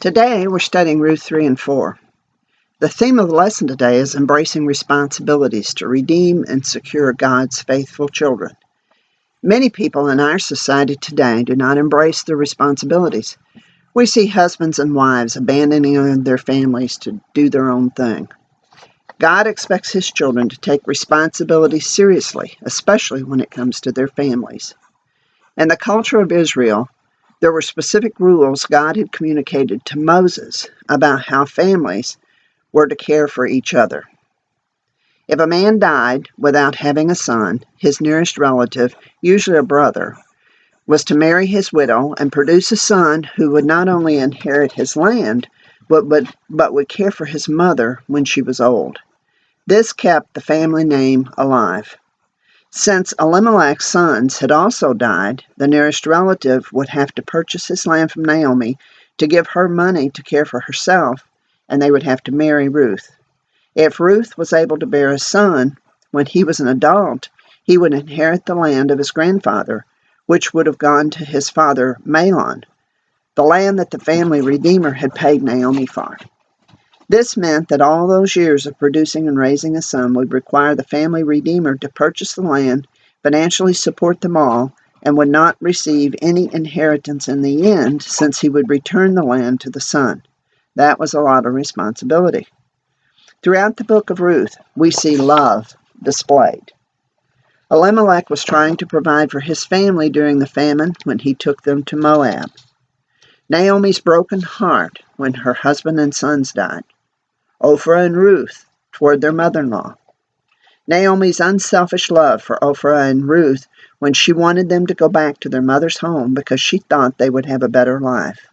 Today, we're studying Ruth 3 and 4. The theme of the lesson today is embracing responsibilities to redeem and secure God's faithful children. Many people in our society today do not embrace their responsibilities. We see husbands and wives abandoning their families to do their own thing. God expects His children to take responsibility seriously, especially when it comes to their families. In the culture of Israel, there were specific rules God had communicated to Moses about how families were to care for each other. If a man died without having a son, his nearest relative, usually a brother, was to marry his widow and produce a son who would not only inherit his land, but would care for his mother when she was old. This kept the family name alive. Since Elimelech's sons had also died, the nearest relative would have to purchase his land from Naomi to give her money to care for herself, and they would have to marry Ruth. If Ruth was able to bear a son when he was an adult, he would inherit the land of his grandfather, which would have gone to his father Mahlon, the land that the family redeemer had paid Naomi for. This meant that all those years of producing and raising a son would require the family redeemer to purchase the land, financially support them all, and would not receive any inheritance in the end, since he would return the land to the son. That was a lot of responsibility. Throughout the book of Ruth, we see love displayed. Elimelech was trying to provide for his family during the famine when he took them to Moab. Naomi's broken heart when her husband and sons died. Ophrah and Ruth toward their mother-in-law. Naomi's unselfish love for Ophrah and Ruth when she wanted them to go back to their mother's home because she thought they would have a better life.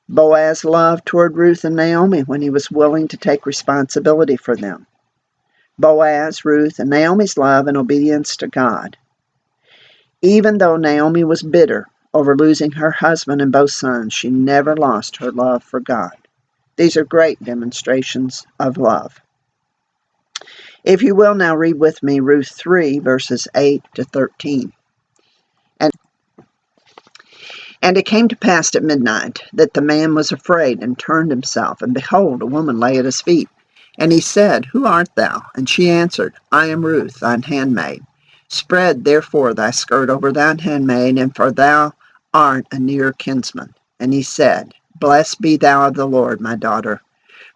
Boaz's love toward Ruth and Naomi when he was willing to take responsibility for them. Boaz, Ruth, and Naomi's love and obedience to God. Even though Naomi was bitter over losing her husband and both sons, she never lost her love for God. These are great demonstrations of love. If you will now read with me Ruth 3, verses 8 to 13. And it came to pass at midnight that the man was afraid and turned himself, and behold, a woman lay at his feet. And he said, Who art thou? And she answered, I am Ruth, thine handmaid. Spread therefore thy skirt over thine handmaid, and for thou art a near kinsman. And he said, Blessed be thou of the Lord, my daughter,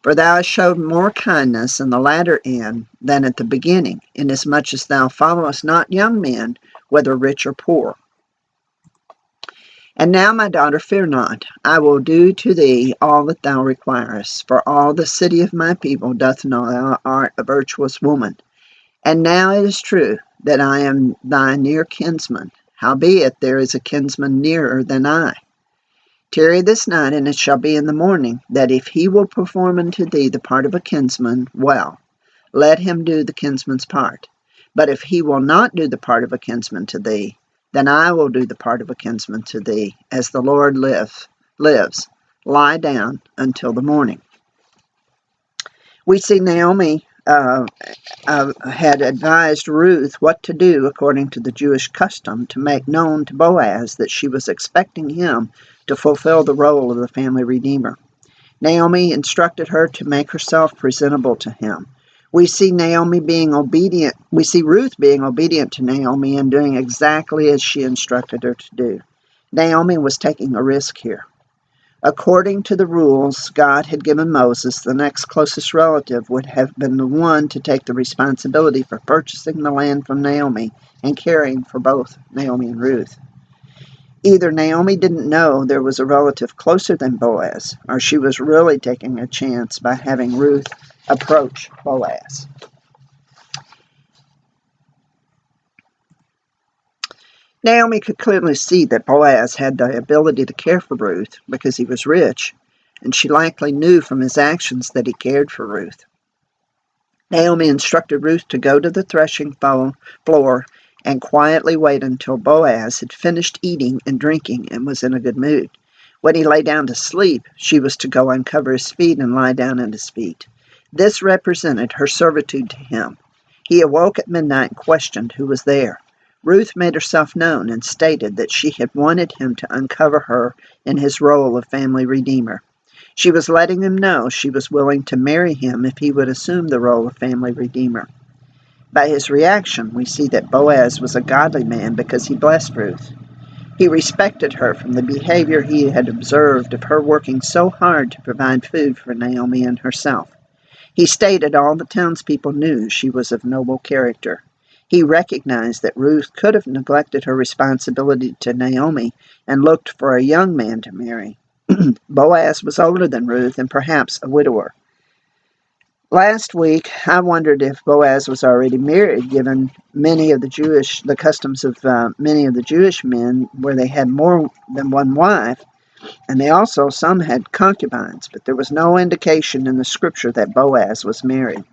for thou hast showed more kindness in the latter end than at the beginning, inasmuch as thou followest not young men, whether rich or poor. And now, my daughter, fear not. I will do to thee all that thou requirest, for all the city of my people doth know thou art a virtuous woman. And now it is true that I am thy near kinsman, howbeit there is a kinsman nearer than I. Tarry this night, and it shall be in the morning, that if he will perform unto thee the part of a kinsman, well, let him do the kinsman's part. But if he will not do the part of a kinsman to thee, then I will do the part of a kinsman to thee, as the Lord lives. Lie down until the morning. We see Naomi had advised Ruth what to do according to the Jewish custom to make known to Boaz that she was expecting him to fulfill the role of the family redeemer. Naomi instructed her to make herself presentable to him. We see Ruth being obedient to Naomi and doing exactly as she instructed her to do. Naomi was taking a risk here. According to the rules God had given Moses, the next closest relative would have been the one to take the responsibility for purchasing the land from Naomi and caring for both Naomi and Ruth. Either Naomi didn't know there was a relative closer than Boaz, or she was really taking a chance by having Ruth approach Boaz. Naomi could clearly see that Boaz had the ability to care for Ruth because he was rich, and she likely knew from his actions that he cared for Ruth. Naomi instructed Ruth to go to the threshing floor and quietly wait until Boaz had finished eating and drinking and was in a good mood. When he lay down to sleep, she was to go uncover his feet and lie down at his feet. This represented her servitude to him. He awoke at midnight and questioned who was there. Ruth made herself known and stated that she had wanted him to uncover her in his role of family redeemer. She was letting him know she was willing to marry him if he would assume the role of family redeemer. By his reaction, we see that Boaz was a godly man because he blessed Ruth. He respected her from the behavior he had observed of her working so hard to provide food for Naomi and herself. He stated all the townspeople knew she was of noble character. He recognized that Ruth could have neglected her responsibility to Naomi and looked for a young man to marry. Boaz was older than Ruth and perhaps a widower. Last week, I wondered if Boaz was already married, given the customs of many of the Jewish men, where they had more than one wife, and some had concubines, but there was no indication in the scripture that Boaz was married.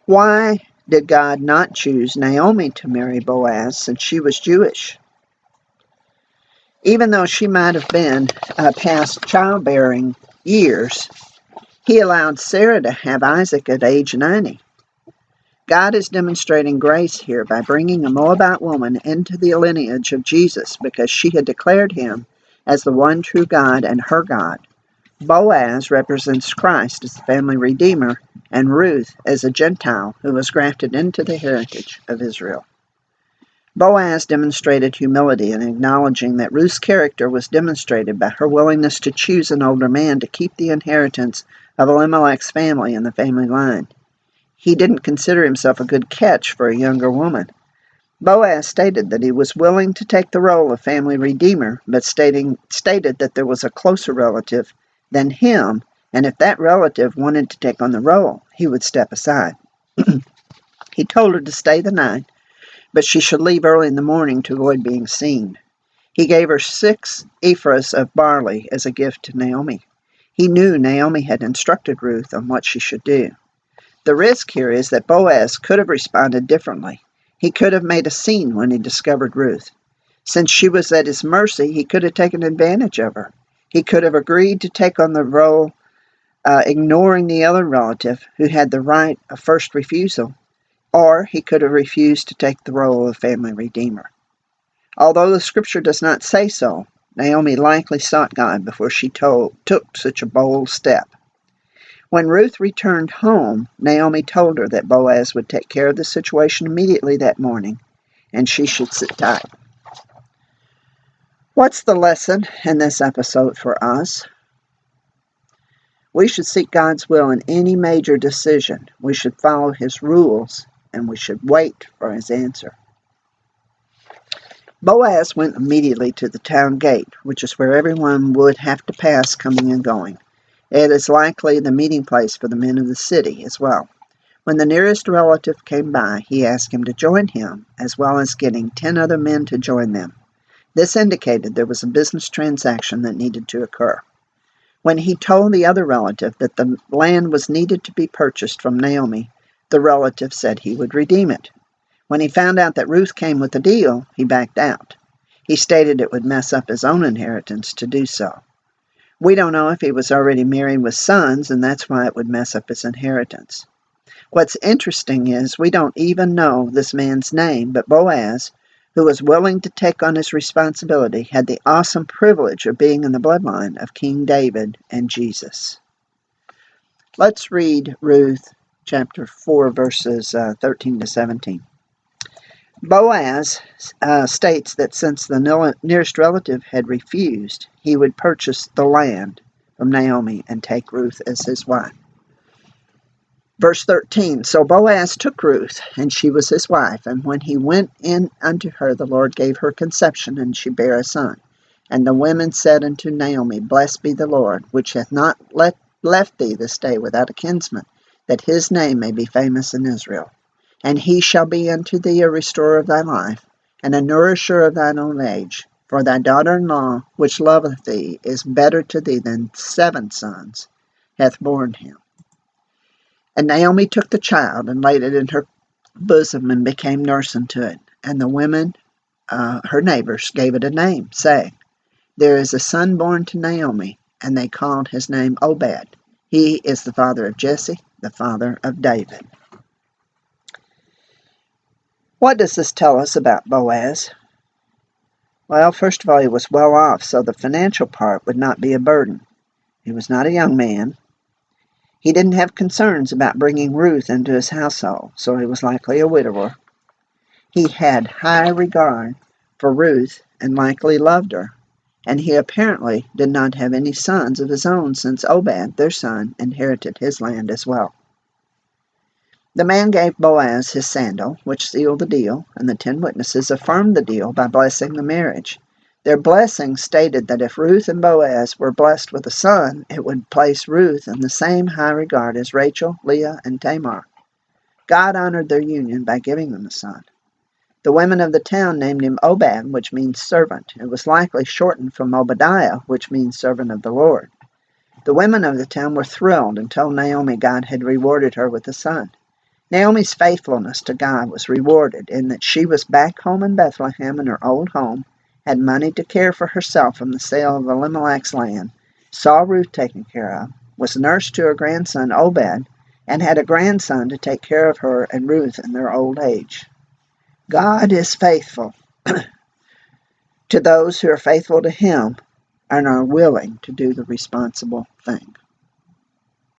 Why did God not choose Naomi to marry Boaz since she was Jewish? Even though she might have been past childbearing years, he allowed Sarah to have Isaac at age 90. God is demonstrating grace here by bringing a Moabite woman into the lineage of Jesus because she had declared him as the one true God and her God. Boaz represents Christ as the family redeemer and Ruth as a Gentile who was grafted into the heritage of Israel. Boaz demonstrated humility in acknowledging that Ruth's character was demonstrated by her willingness to choose an older man to keep the inheritance of Elimelech's family in the family line. He didn't consider himself a good catch for a younger woman. Boaz stated that he was willing to take the role of family redeemer, but stated that there was a closer relative than him, and if that relative wanted to take on the role, he would step aside. He told her to stay the night, but she should leave early in the morning to avoid being seen. He gave her 6 ephahs of barley as a gift to Naomi. He knew Naomi had instructed Ruth on what she should do. The risk here is that Boaz could have responded differently. He could have made a scene when he discovered Ruth. Since she was at his mercy, he could have taken advantage of her. He could have agreed to take on the role, ignoring the other relative who had the right of first refusal, or he could have refused to take the role of family redeemer. Although the scripture does not say so, Naomi likely sought God before she took such a bold step. When Ruth returned home, Naomi told her that Boaz would take care of the situation immediately that morning, and she should sit tight. What's the lesson in this episode for us? We should seek God's will in any major decision. We should follow his rules, and we should wait for his answer. Boaz went immediately to the town gate, which is where everyone would have to pass coming and going. It is likely the meeting place for the men of the city as well. When the nearest relative came by, he asked him to join him, as well as getting 10 other men to join them. This indicated there was a business transaction that needed to occur. When he told the other relative that the land was needed to be purchased from Naomi, the relative said he would redeem it. When he found out that Ruth came with the deal, he backed out. He stated it would mess up his own inheritance to do so. We don't know if he was already married with sons, and that's why it would mess up his inheritance. What's interesting is we don't even know this man's name, but Boaz, who was willing to take on his responsibility, had the awesome privilege of being in the bloodline of King David and Jesus. Let's read Ruth chapter 4, verses 13 to 17. Boaz states that since the nearest relative had refused, he would purchase the land from Naomi and take Ruth as his wife. Verse 13, so Boaz took Ruth, and she was his wife, and when he went in unto her, the Lord gave her conception, and she bare a son. And the women said unto Naomi, Blessed be the Lord, which hath not left thee this day without a kinsman, that his name may be famous in Israel. And he shall be unto thee a restorer of thy life, and a nourisher of thine old age. For thy daughter-in-law, which loveth thee, is better to thee than 7 sons, hath borne him. And Naomi took the child, and laid it in her bosom, and became nurse unto it. And the women, her neighbors, gave it a name, saying, There is a son born to Naomi, and they called his name Obed. He is the father of Jesse, the father of David. What does this tell us about Boaz? Well, first of all, he was well off, so the financial part would not be a burden. He was not a young man. He didn't have concerns about bringing Ruth into his household, so he was likely a widower. He had high regard for Ruth and likely loved her, and he apparently did not have any sons of his own since Obed, their son, inherited his land as well. The man gave Boaz his sandal, which sealed the deal, and the 10 witnesses affirmed the deal by blessing the marriage. Their blessing stated that if Ruth and Boaz were blessed with a son, it would place Ruth in the same high regard as Rachel, Leah, and Tamar. God honored their union by giving them a son. The women of the town named him Obed, which means servant. It was likely shortened from Obadiah, which means servant of the Lord. The women of the town were thrilled and told Naomi God had rewarded her with a son. Naomi's faithfulness to God was rewarded in that she was back home in Bethlehem in her old home, had money to care for herself from the sale of Elimelech's land, saw Ruth taken care of, was nurse to her grandson Obed, and had a grandson to take care of her and Ruth in their old age. God is faithful to those who are faithful to Him and are willing to do the responsible thing.